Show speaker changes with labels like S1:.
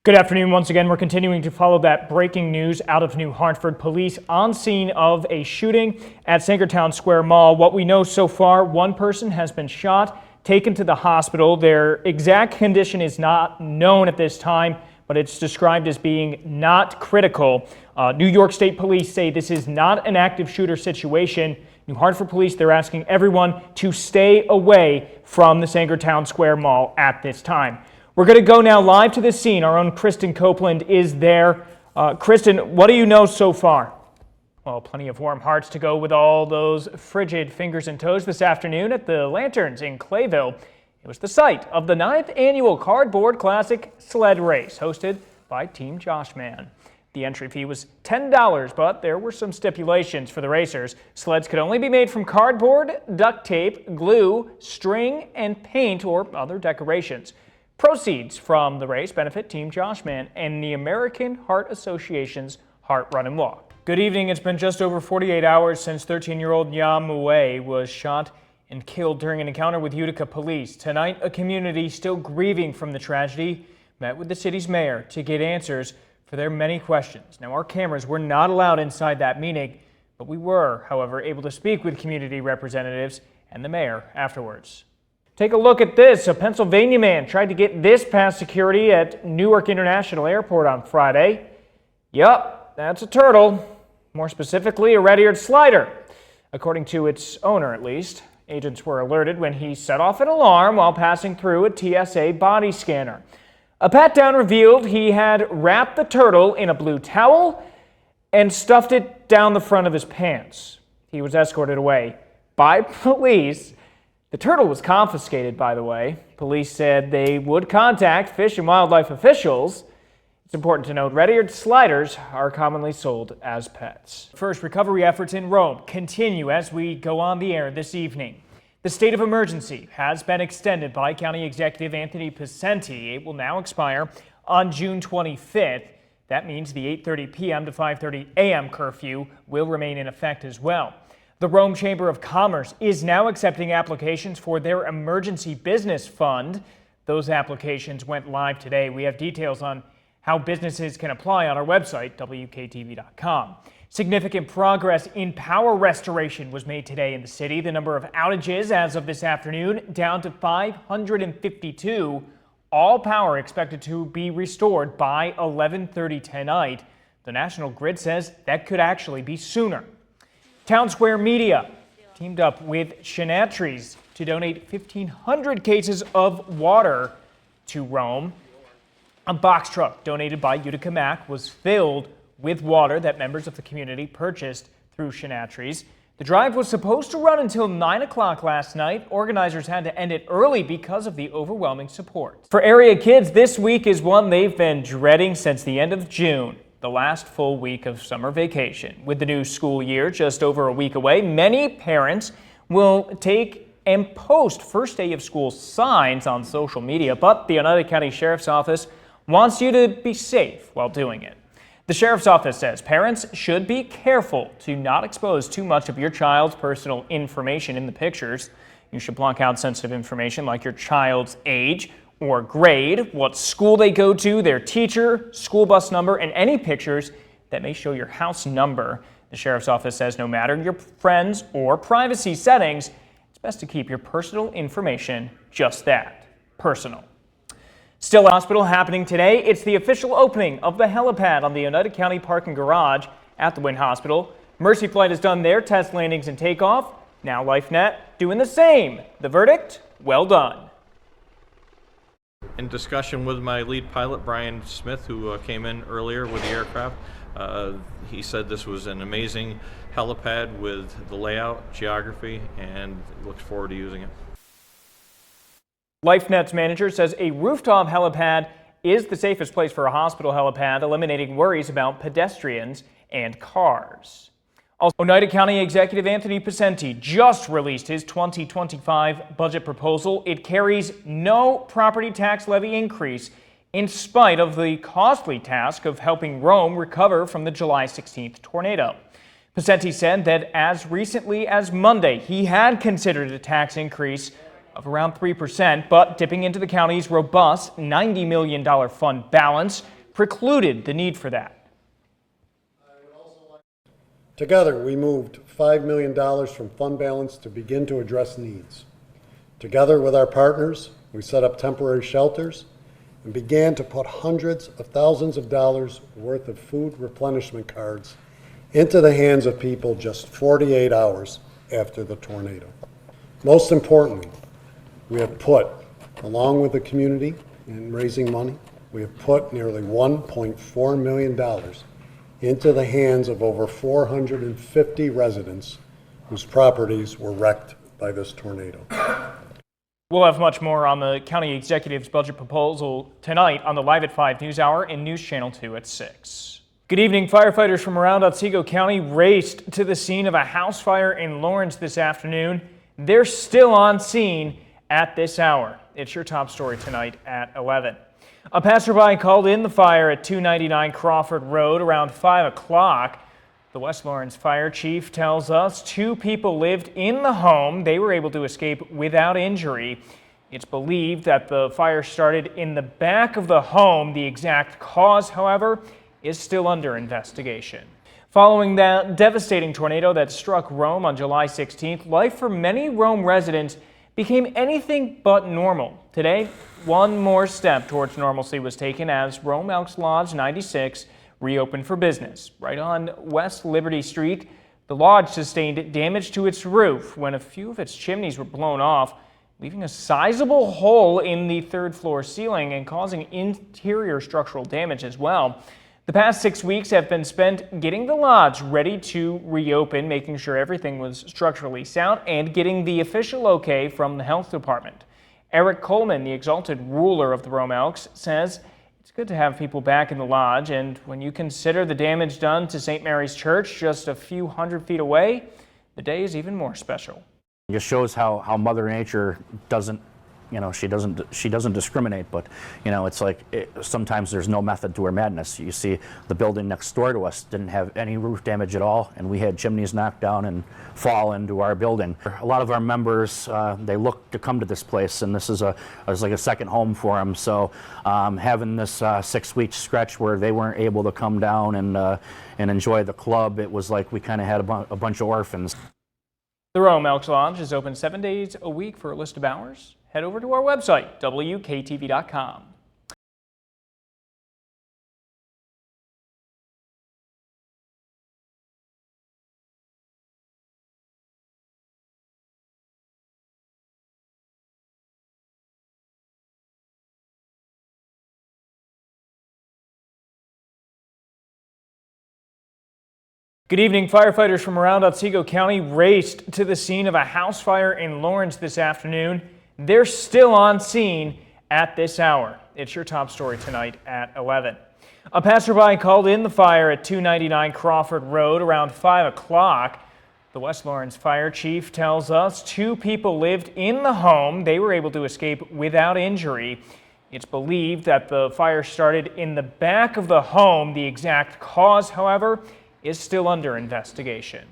S1: Good afternoon. Once again, we're continuing to follow that breaking news out of New Hartford. Police on scene of a shooting at Sangertown Square Mall. What we know so far, one person has been shot, taken to the hospital. Their exact condition is not known at this time, but it's described as being not critical. New York State Police say this is not an active shooter situation. New Hartford Police, they're asking everyone to stay away from the Sangertown Square Mall at this time. We're going to go now live to the scene. Our own Kristen Copeland is there. Kristen, what do you know so far? Well, plenty of warm hearts to go with all those frigid fingers and toes this afternoon at the Lanterns in Clayville. It was the site of the 9th annual Cardboard Classic sled race hosted by Team Joshman. The entry fee was $10, but there were some stipulations for the racers. Sleds could only be made from cardboard, duct tape, glue, string, and paint or other decorations. Proceeds from the race benefit Team Joshman and the American Heart Association's Heart Run and Walk. Good evening. It's been just over 48 hours since 13-year-old Ya Mue was shot and killed during an encounter with Utica police. Tonight, a community still grieving from the tragedy met with the city's mayor to get answers for their many questions. Now, our cameras were not allowed inside that meeting, but we were, however, able to speak with community representatives and the mayor afterwards. Take a look at this. A Pennsylvania man tried to get this past security at Newark International Airport on Friday. Yup, that's a turtle. More specifically, a red-eared slider. According to its owner, at least. Agents were alerted when he set off an alarm while passing through a TSA body scanner. A pat-down revealed he had wrapped the turtle in a blue towel and stuffed it down the front of his pants. He was escorted away by police. The turtle was confiscated, by the way. Police said they would contact Fish and Wildlife officials. It's important to note red-eared sliders are commonly sold as pets. First, recovery efforts in Rome continue as we go on the air this evening. The state of emergency has been extended by County Executive Anthony Pacenti. It will now expire on June 25th. That means the 8:30 p.m. to 5:30 a.m. curfew will remain in effect as well. The Rome Chamber of Commerce is now accepting applications for their emergency business fund. Those applications went live today. We have details on how businesses can apply on our website, WKTV.com. Significant progress in power restoration was made today in the city. The number of outages as of this afternoon down to 552. All power expected to be restored by 11:30 tonight. The National Grid says that could actually be sooner. Town Square Media teamed up with Shenatries to donate 1,500 cases of water to Rome. A box truck donated by Utica Mac was filled with water that members of the community purchased through Shenatries. The drive was supposed to run until 9 o'clock last night. Organizers had to end it early because of the overwhelming support. For area kids, this week is one they've been dreading since the end of June. The last full week of summer vacation. With the new school year just over a week away, many parents will take and post first day of school signs on social media, but the Oneida County Sheriff's Office wants you to be safe while doing it. The Sheriff's Office says parents should be careful to not expose too much of your child's personal information in the pictures. You should block out sensitive information like your child's age or grade, what school they go to, their teacher, school bus number, and any pictures that may show your house number. The Sheriff's Office says no matter your friends or privacy settings, it's best to keep your personal information just that, personal. Still a hospital happening today. It's the official opening of the helipad on the Oneida County Parking Garage at the Wynn Hospital. Mercy Flight has done their test landings and takeoff. Now LifeNet doing the same. The verdict, well done.
S2: In discussion with my lead pilot, Brian Smith, who came in earlier with the aircraft, he said this was an amazing helipad with the layout, geography, and looks forward to using it.
S1: LifeNet's manager says a rooftop helipad is the safest place for a hospital helipad, eliminating worries about pedestrians and cars. Also, Oneida County Executive Anthony Pacenti just released his 2025 budget proposal. It carries no property tax levy increase in spite of the costly task of helping Rome recover from the July 16th tornado. Pacenti said that as recently as Monday, he had considered a tax increase of around 3%, but dipping into the county's robust $90 million fund balance, precluded the need for that.
S3: Together, we moved $5 million from fund balance to begin to address needs. Together with our partners, we set up temporary shelters and began to put hundreds of thousands of dollars worth of food replenishment cards into the hands of people just 48 hours after the tornado. Most importantly, we have put, along with the community in raising money, we have put nearly $1.4 million into the hands of over 450 residents whose properties were wrecked by this tornado.
S1: We'll have much more on the county executive's budget proposal tonight on the Live at 5 News Hour and News Channel 2 at 6. Good evening. Firefighters from around Otsego County raced to the scene of a house fire in Lawrence this afternoon. They're still on scene at this hour. It's your top story tonight at 11. A passerby called in the fire at 299 Crawford Road around 5 o'clock. The West Lawrence fire chief tells us 2 people lived in the home. They were able to escape without injury. It's believed that the fire started in the back of the home. The exact cause, however, is still under investigation. Following that devastating tornado that struck Rome on July 16th, life for many Rome residents became anything but normal. Today, one more step towards normalcy was taken as Rome Elks Lodge 96 reopened for business. Right on West Liberty Street, the lodge sustained damage to its roof when a few of its chimneys were blown off, leaving a sizable hole in the 3rd floor ceiling and causing interior structural damage as well. The past 6 weeks have been spent getting the lodge ready to reopen, making sure everything was structurally sound, and getting the official okay from the health department. Eric Coleman, the exalted ruler of the Rome Elks, says it's good to have people back in the lodge, and when you consider the damage done to St. Mary's Church just a few hundred feet away, the day is even more special.
S4: It just shows how Mother Nature doesn't, she doesn't discriminate, but, it's like sometimes there's no method to her madness. You see the building next door to us didn't have any roof damage at all, and we had chimneys knocked down and fall into our building. A lot of our members, they look to come to this place, and this is like a second home for them. So having this 6-week stretch where they weren't able to come down and enjoy the club, it was like we kind of had a bunch of orphans.
S1: The Rome Elks Lodge is open 7 days a week. For a list of hours, head over to our website, WKTV.com. Good evening. Firefighters from around Otsego County raced to the scene of a house fire in Lawrence this afternoon. They're still on scene at this hour. It's your top story tonight at 11. A passerby called in the fire at 299 Crawford Road around 5 o'clock. The West Lawrence fire chief tells us 2 people lived in the home. They were able to escape without injury. It's believed that the fire started in the back of the home. The exact cause, however, is still under investigation.